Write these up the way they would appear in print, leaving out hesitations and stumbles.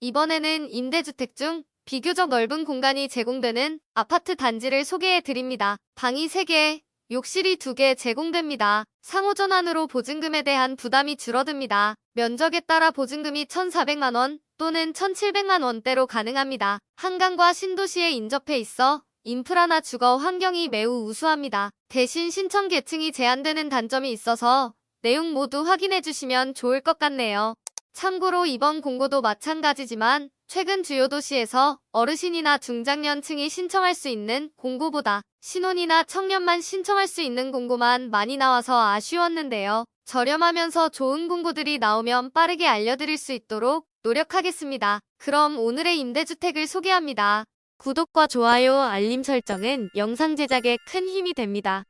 이번에는 임대주택 중 비교적 넓은 공간이 제공되는 아파트 단지를 소개해 드립니다. 방이 3개, 욕실이 2개 제공됩니다. 상호전환으로 보증금에 대한 부담이 줄어듭니다. 면적에 따라 보증금이 1,400만 원 또는 1,700만 원대로 가능합니다. 한강과 신도시에 인접해 있어 인프라나 주거 환경이 매우 우수합니다. 대신 신청 계층이 제한되는 단점이 있어서 내용 모두 확인해 주시면 좋을 것 같네요. 참고로 이번 공고도 마찬가지지만 최근 주요 도시에서 어르신이나 중장년층이 신청할 수 있는 공고보다 신혼이나 청년만 신청할 수 있는 공고만 많이 나와서 아쉬웠는데요. 저렴하면서 좋은 공고들이 나오면 빠르게 알려드릴 수 있도록 노력하겠습니다. 그럼 오늘의 임대주택을 소개합니다. 구독과 좋아요, 알림 설정은 영상 제작에 큰 힘이 됩니다.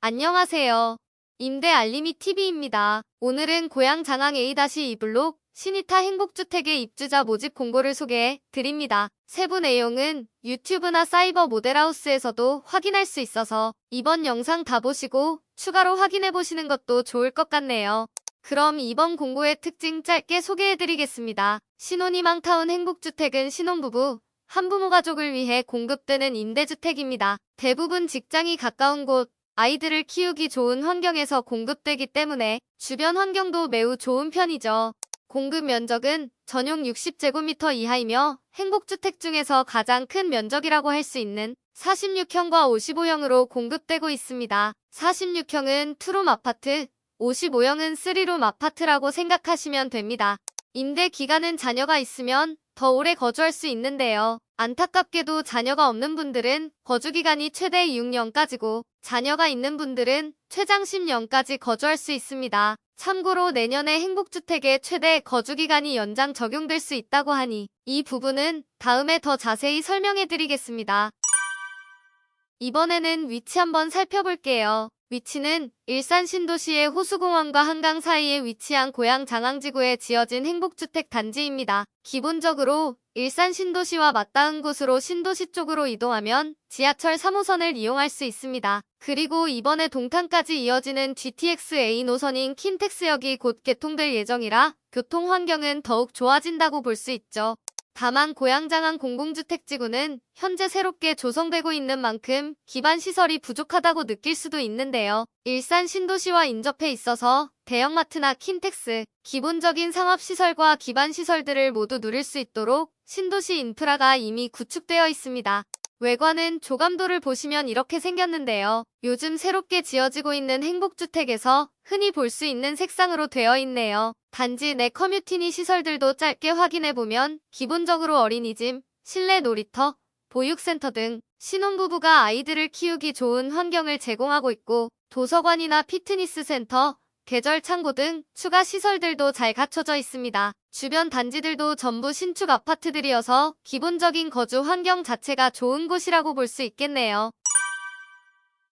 안녕하세요. 임대 알림이 TV입니다. 오늘은 고양 장항 A-2블록 신이타 행복주택의 입주자 모집 공고를 소개해 드립니다. 세부 내용은 유튜브나 사이버 모델하우스에서도 확인할 수 있어서 이번 영상 다 보시고 추가로 확인해 보시는 것도 좋을 것 같네요. 그럼 이번 공고의 특징 짧게 소개해드리겠습니다. 신혼희망타운 행복주택은 신혼부부, 한부모 가족을 위해 공급되는 임대주택입니다. 대부분 직장이 가까운 곳, 아이들을 키우기 좋은 환경에서 공급되기 때문에 주변 환경도 매우 좋은 편이죠. 공급 면적은 전용 60제곱미터 이하이며 행복주택 중에서 가장 큰 면적이라고 할 수 있는 46형과 55형으로 공급되고 있습니다. 46형은 투룸 아파트, 55형은 3룸 아파트라고 생각하시면 됩니다. 임대 기간은 자녀가 있으면 더 오래 거주할 수 있는데요. 안타깝게도 자녀가 없는 분들은 거주기간이 최대 6년까지고 자녀가 있는 분들은 최장 10년까지 거주할 수 있습니다. 참고로 내년에 행복주택의 최대 거주기간이 연장 적용될 수 있다고 하니 이 부분은 다음에 더 자세히 설명해드리겠습니다. 이번에는 위치 한번 살펴볼게요. 위치는 일산 신도시의 호수공원과 한강 사이에 위치한 고양 장항지구에 지어진 행복주택 단지입니다. 기본적으로 일산 신도시와 맞닿은 곳으로 신도시 쪽으로 이동하면 지하철 3호선을 이용할 수 있습니다. 그리고 이번에 동탄까지 이어지는 GTX-A 노선인 킨텍스역이 곧 개통될 예정이라 교통 환경은 더욱 좋아진다고 볼 수 있죠. 다만 고양장항 공공주택지구는 현재 새롭게 조성되고 있는 만큼 기반시설이 부족하다고 느낄 수도 있는데요. 일산 신도시와 인접해 있어서 대형마트나 킨텍스, 기본적인 상업시설과 기반시설들을 모두 누릴 수 있도록 신도시 인프라가 이미 구축되어 있습니다. 외관은 조감도를 보시면 이렇게 생겼는데요. 요즘 새롭게 지어지고 있는 행복주택에서 흔히 볼 수 있는 색상으로 되어 있네요. 단지 내 커뮤니티 시설들도 짧게 확인해보면 기본적으로 어린이집, 실내 놀이터, 보육센터 등 신혼부부가 아이들을 키우기 좋은 환경을 제공하고 있고 도서관이나 피트니스 센터, 계절 창고 등 추가 시설들도 잘 갖춰져 있습니다. 주변 단지들도 전부 신축 아파트들이어서 기본적인 거주 환경 자체가 좋은 곳이라고 볼 수 있겠네요.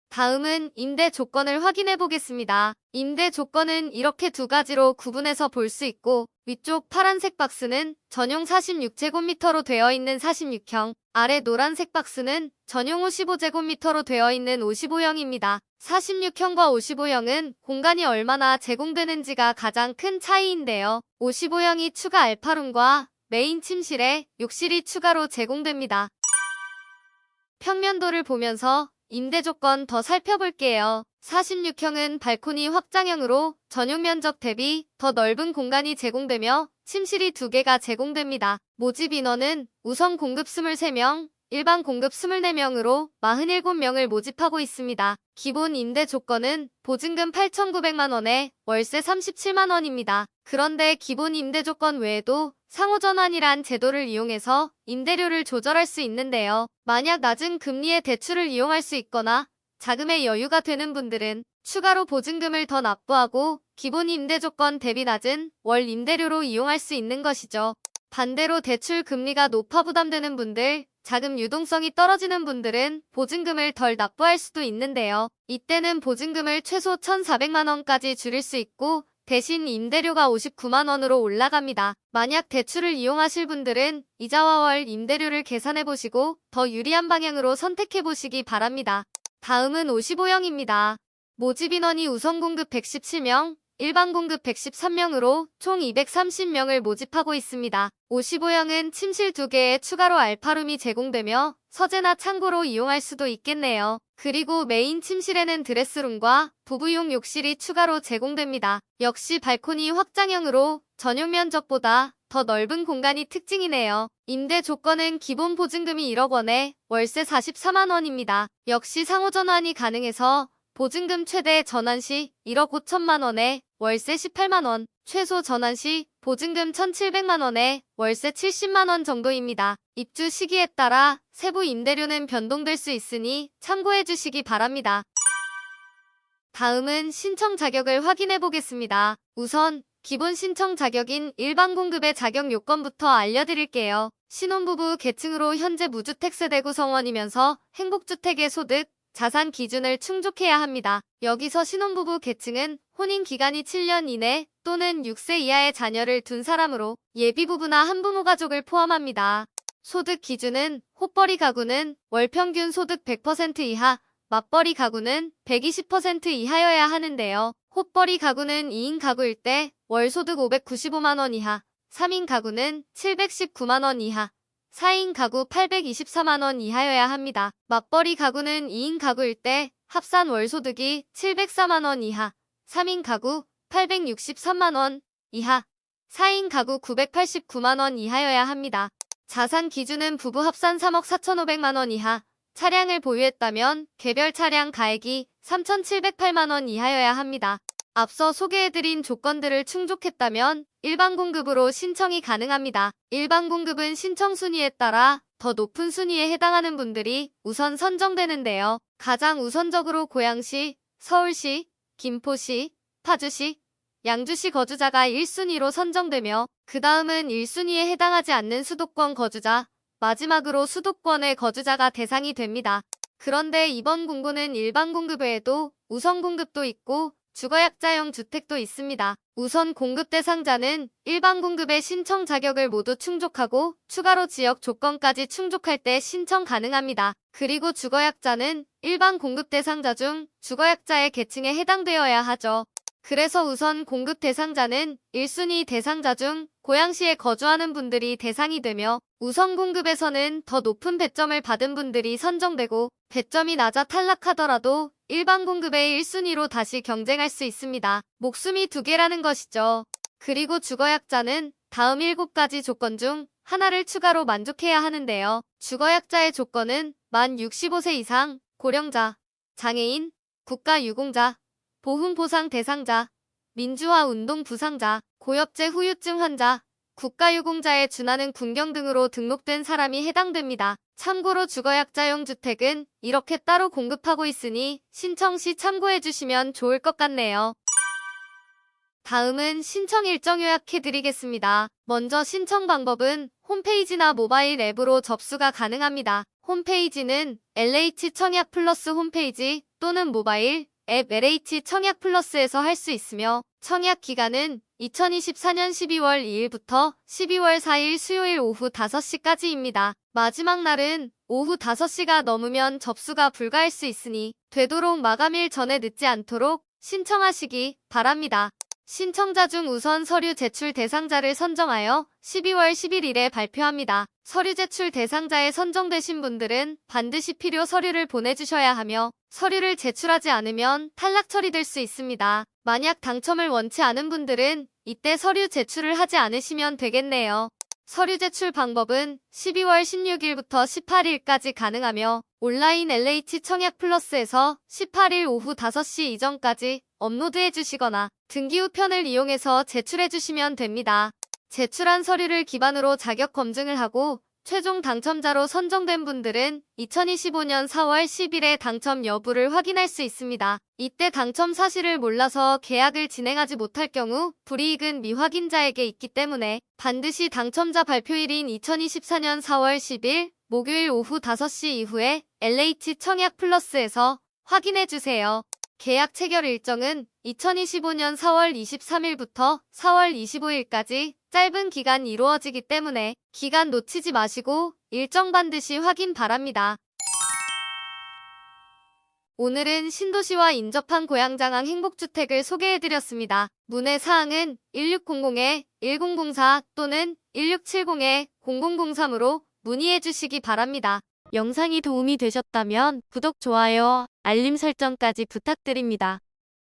다음은 임대 조건을 확인해 보겠습니다. 임대 조건은 이렇게 2가지로 구분해서 볼 수 있고 위쪽 파란색 박스는 전용 46제곱미터로 되어 있는 46형, 아래 노란색 박스는 전용 55제곱미터로 되어 있는 55형입니다. 46형과 55형은 공간이 얼마나 제공되는지가 가장 큰 차이인데요. 55형이 추가 알파룸과 메인 침실에 욕실이 추가로 제공됩니다. 평면도를 보면서 임대 조건 더 살펴볼게요. 46형은 발코니 확장형으로 전용 면적 대비 더 넓은 공간이 제공되며 침실이 2개가 제공됩니다. 모집 인원은 우선 공급 23명, 일반 공급 24명으로 47명을 모집하고 있습니다. 기본 임대 조건은 보증금 8,900만 원에 월세 37만 원입니다. 그런데 기본 임대 조건 외에도 상호전환이란 제도를 이용해서 임대료를 조절할 수 있는데요. 만약 낮은 금리의 대출을 이용할 수 있거나 자금의 여유가 되는 분들은 추가로 보증금을 더 납부하고 기본 임대 조건 대비 낮은 월 임대료로 이용할 수 있는 것이죠. 반대로 대출 금리가 높아 부담되는 분들, 자금 유동성이 떨어지는 분들은 보증금을 덜 납부할 수도 있는데요. 이때는 보증금을 최소 1,400만 원까지 줄일 수 있고 대신 임대료가 59만 원으로 올라갑니다. 만약 대출을 이용하실 분들은 이자와 월 임대료를 계산해보시고 더 유리한 방향으로 선택해보시기 바랍니다. 다음은 55형입니다. 모집 인원이 우선 공급 117명, 일반 공급 113명으로 총 230명을 모집하고 있습니다. 55형은 침실 2개에 추가로 알파룸이 제공되며 서재나 창고로 이용할 수도 있겠네요. 그리고 메인 침실에는 드레스룸과 부부용 욕실이 추가로 제공됩니다. 역시 발코니 확장형으로 전용 면적보다 더 넓은 공간이 특징이네요. 임대 조건은 기본 보증금이 1억 원에 월세 44만 원입니다. 역시 상호 전환이 가능해서 보증금 최대 전환 시 1억 5천만 원에 월세 18만 원, 최소 전환 시 보증금 1,700만 원에 월세 70만 원 정도입니다. 입주 시기에 따라 세부 임대료는 변동될 수 있으니 참고해 주시기 바랍니다. 다음은 신청 자격을 확인해 보겠습니다. 우선 기본 신청 자격인 일반 공급의 자격 요건부터 알려드릴게요. 신혼부부 계층으로 현재 무주택 세대 구성원이면서 행복주택의 소득, 자산 기준을 충족해야 합니다. 여기서 신혼부부 계층은 혼인기간이 7년 이내 또는 6세 이하의 자녀를 둔 사람으로 예비부부나 한부모 가족을 포함합니다. 소득 기준은 호벌이 가구는 월평균 소득 100% 이하, 맞벌이 가구는 120% 이하여야 하는데요. 호벌이 가구는 2인 가구일 때 월 소득 595만 원 이하, 3인 가구는 719만 원 이하, 4인 가구 824만 원 이하여야 합니다. 맞벌이 가구는 2인 가구일 때 합산 월소득이 704만 원 이하, 3인 가구 863만 원 이하, 4인 가구 989만 원 이하여야 합니다. 자산 기준은 부부 합산 3억 4,500만 원 이하, 차량을 보유했다면 개별 차량 가액이 3,708만 원 이하여야 합니다. 앞서 소개해드린 조건들을 충족했다면 일반 공급으로 신청이 가능합니다. 일반 공급은 신청 순위에 따라 더 높은 순위에 해당하는 분들이 우선 선정되는데요. 가장 우선적으로 고양시, 서울시, 김포시, 파주시, 양주시 거주자가 1순위로 선정되며 그 다음은 1순위에 해당하지 않는 수도권 거주자, 마지막으로 수도권의 거주자가 대상이 됩니다. 그런데 이번 공고는 일반 공급 외에도 우선 공급도 있고 주거약자형 주택도 있습니다. 우선 공급 대상자는 일반 공급의 신청 자격을 모두 충족하고 추가로 지역 조건까지 충족할 때 신청 가능합니다. 그리고 주거약자는 일반 공급 대상자 중 주거약자의 계층에 해당되어야 하죠. 그래서 우선 공급 대상자는 1순위 대상자 중 고양시에 거주하는 분들이 대상이 되며 우선 공급에서는 더 높은 배점을 받은 분들이 선정되고 배점이 낮아 탈락하더라도 일반 공급의 1순위로 다시 경쟁할 수 있습니다. 목숨이 2개라는 것이죠. 그리고 주거약자는 다음 7가지 조건 중 하나를 추가로 만족해야 하는데요. 주거약자의 조건은 만 65세 이상, 고령자, 장애인, 국가유공자, 보훈보상 대상자, 민주화 운동 부상자, 고엽제 후유증 환자, 국가유공자에 준하는 군경 등으로 등록된 사람이 해당됩니다. 참고로 주거약자용 주택은 이렇게 따로 공급하고 있으니 신청 시 참고해주시면 좋을 것 같네요. 다음은 신청 일정 요약해드리겠습니다. 먼저 신청 방법은 홈페이지나 모바일 앱으로 접수가 가능합니다. 홈페이지는 LH 청약 플러스 홈페이지 또는 모바일 앱 LH 청약 플러스에서 할 수 있으며 청약 기간은 2024년 12월 2일부터 12월 4일 수요일 오후 5시까지입니다. 마지막 날은 오후 5시가 넘으면 접수가 불가할 수 있으니 되도록 마감일 전에 늦지 않도록 신청하시기 바랍니다. 신청자 중 우선 서류 제출 대상자를 선정하여 12월 11일에 발표합니다. 서류 제출 대상자에 선정되신 분들은 반드시 필요 서류를 보내주셔야 하며 서류를 제출하지 않으면 탈락 처리될 수 있습니다. 만약 당첨을 원치 않은 분들은 이때 서류 제출을 하지 않으시면 되겠네요. 서류 제출 방법은 12월 16일부터 18일까지 가능하며 온라인 LH 청약 플러스에서 18일 오후 5시 이전까지 업로드해 주시거나 등기 우편을 이용해서 제출해 주시면 됩니다. 제출한 서류를 기반으로 자격 검증을 하고 최종 당첨자로 선정된 분들은 2025년 4월 10일에 당첨 여부를 확인할 수 있습니다. 이때 당첨 사실을 몰라서 계약을 진행하지 못할 경우 불이익은 미확인자에게 있기 때문에 반드시 당첨자 발표일인 2024년 4월 10일 목요일 오후 5시 이후에 LH 청약 플러스에서 확인해 주세요. 계약 체결 일정은 2025년 4월 23일부터 4월 25일까지 짧은 기간 이루어지기 때문에 기간 놓치지 마시고 일정 반드시 확인 바랍니다. 오늘은 신도시와 인접한 고향장항 행복주택을 소개해드렸습니다. 문의 사항은 1600-1004 또는 1670-0003으로 문의해주시기 바랍니다. 영상이 도움이 되셨다면 구독, 좋아요, 알림 설정까지 부탁드립니다.